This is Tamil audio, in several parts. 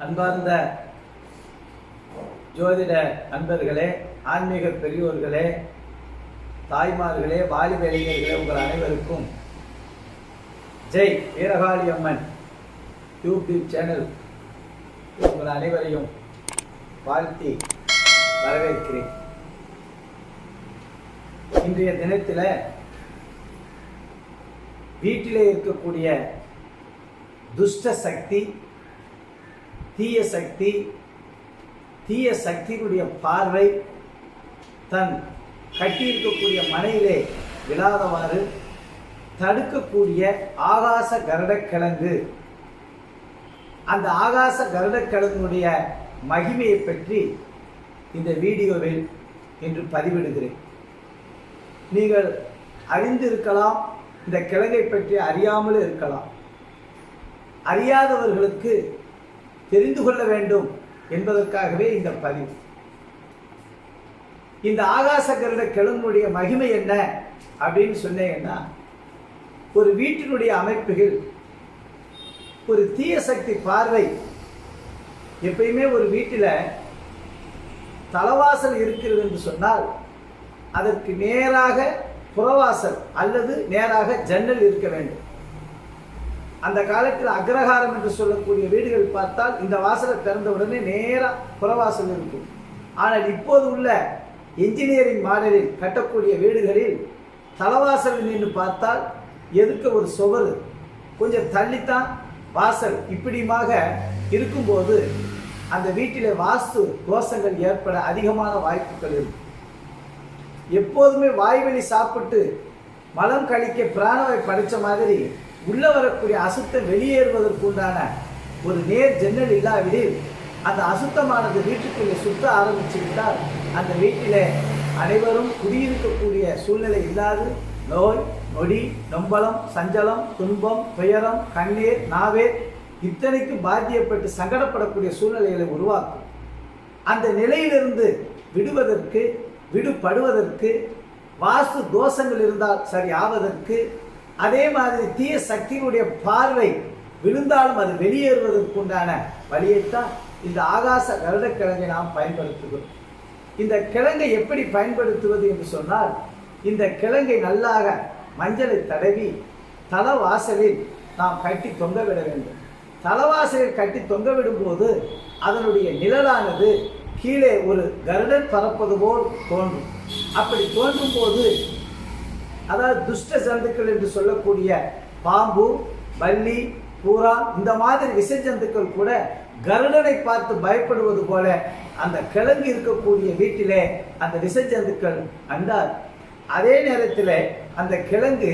அன்பார்ந்த ஜோதிட நண்பர்களே, ஆன்மீக பெரியோர்களே, தாய்மார்களே, வாலிப இளைஞர்களே, உங்கள் அனைவருக்கும் ஜெய் வீரகாளி அம்மன் யூடியூப் சேனல் உங்கள் அனைவரையும் வாழ்த்தி வரவேற்கிறேன். இன்றைய தினத்தில் வீட்டிலே இருக்கக்கூடிய துஷ்ட சக்தி, தீய சக்தி, தீய சக்தியுடைய பார்வை தன் கட்டியிருக்கக்கூடிய மனையிலே விழாதவாறு தடுக்கக்கூடிய ஆகாச கருடக்கிழங்கு, அந்த ஆகாச கருடக்கிழங்குடைய மகிமையை பற்றி இந்த வீடியோவில் இன்று பதிவிடுகிறேன். நீங்கள் அறிந்திருக்கலாம், இந்த கிழங்கை பற்றி அறியாமல் இருக்கலாம். அறியாதவர்களுக்கு தெரிந்து கொள்ள வேண்டும் என்பதற்காகவே இந்த பதிவு. இந்த ஆகாச கருட கிழங்குடைய மகிமை என்ன அப்படின்னு சொன்னீங்கன்னா, ஒரு வீட்டினுடைய அமைப்புகள் ஒரு தீய சக்தி பார்வை எப்பயுமே ஒரு வீட்டில் தலவாசல் இருக்கிறது என்று சொன்னால் அதற்கு நேராக புறவாசல் அல்லது நேராக ஜன்னல் இருக்க வேண்டும். அந்த காலத்தில் அக்ரஹாரம் என்று சொல்லக்கூடிய வீடுகள் பார்த்தால் இந்த வாசலை திறந்த உடனே நேராக புறவாசல் இருக்கும். ஆனால் இப்போது உள்ள என்ஜினியரிங் மாடலில் கட்டக்கூடிய வீடுகளில் தலவாசல் நின்று பார்த்தால் எதுக்க ஒரு சுவர், கொஞ்சம் தள்ளித்தான் வாசல், இப்படிமாக இருக்கும்போது அந்த வீட்டிலே வாஸ்து தோஷங்கள் ஏற்பட அதிகமான வாய்ப்புகள் இருக்கும். எப்போதுமே வாய்வெளி சாப்பிட்டு மலம் கழிக்க பிராணவை படைத்த மாதிரி உள்ள வரக்கூடிய அசுத்தம் வெளியேறுவதற்கு உண்டான ஒரு நேர் ஜன்னல் இல்லாவிடில் அந்த அசுத்தமானது வீட்டுக்குள்ளே சுத்த ஆரம்பித்து விட்டால் அந்த வீட்டிலே அனைவரும் குடியிருக்கக்கூடிய சூழ்நிலை இல்லாது நோய் நொடி, நொம்பலம், சஞ்சலம், துன்பம், துயரம், கண்ணீர், நாவேர் இத்தனைக்கு பாத்தியப்பட்டு சங்கடப்படக்கூடிய சூழ்நிலைகளை உருவாக்கும். அந்த நிலையிலிருந்து விடுபடுவதற்கு வாஸ்து தோஷங்கள் இருந்தால் சரி ஆவதற்கு, அதே மாதிரி தீய சக்தியினுடைய பார்வை விழுந்தாலும் அது வெளியேறுவதற்கு உண்டான வழியைத்தான் இந்த ஆகாச கருடக்கிழங்கை நாம் பயன்படுத்துகிறோம். இந்த கிழங்கை எப்படி பயன்படுத்துவது என்று சொன்னால், இந்த கிழங்கை நல்லாக மஞ்சளை தடவி தலவாசலில் நாம் கட்டி தொங்கவிட வேண்டும். தலவாசலில் கட்டி தொங்கவிடும் போது அதனுடைய நிழலானது கீழே ஒரு கருடன் பறப்பது போல் தோன்றும். அப்படி தோன்றும் போது, அதாவது துஷ்ட ஜந்துக்கள் என்று சொல்லக்கூடிய பாம்பு, பல்லி, பூரா, இந்த மாதிரி விஷ ஜந்துக்கள் கூட கருடனை பார்த்து பயப்படுவது போல அந்த கிழங்கு இருக்கக்கூடிய வீட்டிலே அந்த விஷ ஜந்துக்கள் அண்டார். அதே நேரத்தில் அந்த கிழங்கு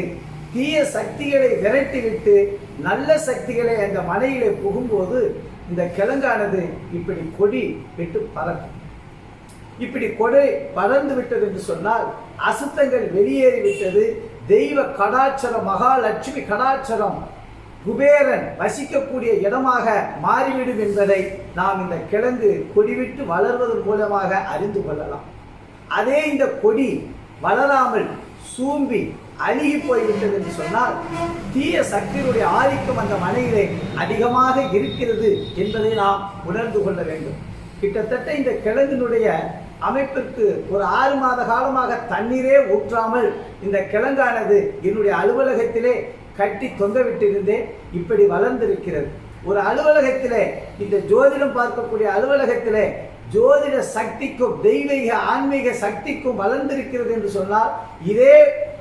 தீய சக்திகளை விரட்டிவிட்டு நல்ல சக்திகளை அந்த மனையிலே புகும்போது இந்த கிழங்கானது இப்படி கொடி விட்டு பறக்கும். இப்படி கொடை பறந்து விட்டது என்று சொன்னால் அசுத்தங்கள் வெளியேறிவிட்டது. தெய்வ கடாட்சரம், மகாலட்சுமி கடாட்சரம், குபேரன் வசிக்கக்கூடிய இடமாக மாறிவிடும் என்பதை நாம் இந்த கிழங்கு கொடிவிட்டு வளர்வதன் மூலமாக அறிந்து கொள்ளலாம். அதே இந்த கொடி வளராமல் சூம்பி அழுகி போய்விட்டது என்று சொன்னால் தீய சக்தியுடைய ஆதிக்கம் அந்த மனையிலே அதிகமாக இருக்கிறது என்பதை நாம் உணர்ந்து கொள்ள வேண்டும். கிட்டத்தட்ட இந்த கிழங்கினுடைய அமைப்பிற்கு ஒரு 6 மாத காலமாக தண்ணீரே ஊற்றாமல் இந்த கிழங்கானது என்னுடைய அலுவலகத்திலே கட்டி தொங்கவிட்டிருந்தேன். இப்படி வளர்ந்திருக்கிறது. ஒரு அலுவலகத்திலே, இந்த ஜோதிடம் பார்க்கக்கூடிய அலுவலகத்திலே ஜோதிட சக்திக்கும் தெய்வீக ஆன்மீக சக்திக்கும் வளர்ந்திருக்கிறது என்று சொன்னால், இதே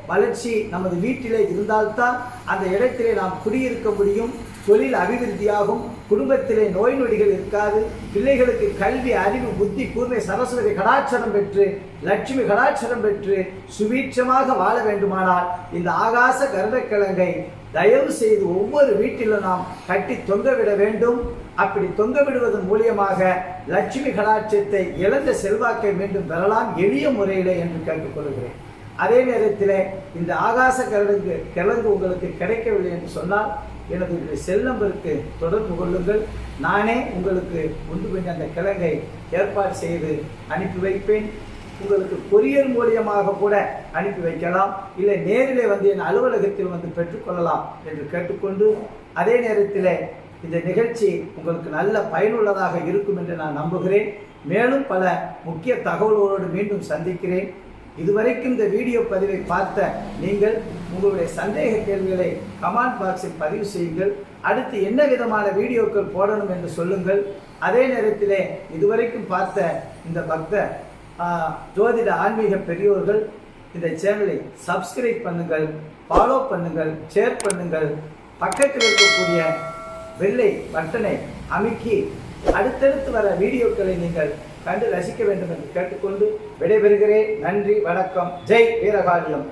வளர்ச்சி நமது வீட்டிலே இருந்தால்தான் அந்த இடத்திலே நாம் குடியிருக்க முடியும். தொழில் அபிவிருத்தியாகும், குடும்பத்திலே நோய் நொடிகள் இருக்காது, பிள்ளைகளுக்கு கல்வி, அறிவு, புத்தி, கூர்மை, சரஸ்வதி கடாட்சரம் பெற்று, லட்சுமி கடாட்சரம் பெற்று சுபீட்சமாக வாழ வேண்டுமானால் இந்த ஆகாச கருடக்கிழங்கை தயவு செய்து ஒவ்வொரு வீட்டிலும் நாம் கட்டி தொங்கவிட வேண்டும். அப்படி தொங்கவிடுவதன் மூலியமாக லட்சுமி கடாட்சத்தை, இழந்த செல்வாக்கை மீண்டும் பெறலாம் எளிய முறையிலே என்று கேட்டுக்கொள்கிறேன். அதே நேரத்தில் இந்த ஆகாச கிழங்கு உங்களுக்கு கிடைக்கவில்லை என்று சொன்னால் எனது செல் நம்பருக்கு தொடர்பு கொள்ளுங்கள். நானே உங்களுக்கு முன்பு கொஞ்சம் அந்த கிழங்கை ஏற்பாடு செய்து அனுப்பி வைப்பேன். உங்களுக்கு கொரியர் மூலியமாக கூட அனுப்பி வைக்கலாம், இல்லை நேரிலே வந்து என் அலுவலகத்தில் வந்து பெற்றுக்கொள்ளலாம் என்று கேட்டுக்கொண்டு, அதே நேரத்தில் இந்த நிகழ்ச்சி உங்களுக்கு நல்ல பயனுள்ளதாக இருக்கும் என்று நான் நம்புகிறேன். மேலும் பல முக்கிய தகவல்களோடு மீண்டும் சந்திக்கிறேன். இதுவரைக்கும் இந்த வீடியோ பதிவை பார்த்த நீங்கள் உங்களுடைய சந்தேக கேள்விகளை கமெண்ட் பாக்ஸில் பதிவு செய்யுங்கள். அடுத்து என்ன விதமான வீடியோக்கள் போடணும் என்று சொல்லுங்கள். அதே நேரத்திலே இதுவரைக்கும் பார்த்த இந்த பக்த ஜோதிட ஆன்மீக பெரியோர்கள் இந்த சேனலை சப்ஸ்கிரைப் பண்ணுங்கள், ஃபாலோ பண்ணுங்கள், ஷேர் பண்ணுங்கள். பக்கத்தில் இருக்கக்கூடிய பெல்லை பட்டனை அமுக்கி அடுத்தடுத்து வர வீடியோக்களை நீங்கள் கண்டு ரசிக்க வேண்டும் என்று கேட்டுக்கொண்டு விடைபெறுகிறேன். நன்றி, வணக்கம். ஜெய் வீரகாளியம்.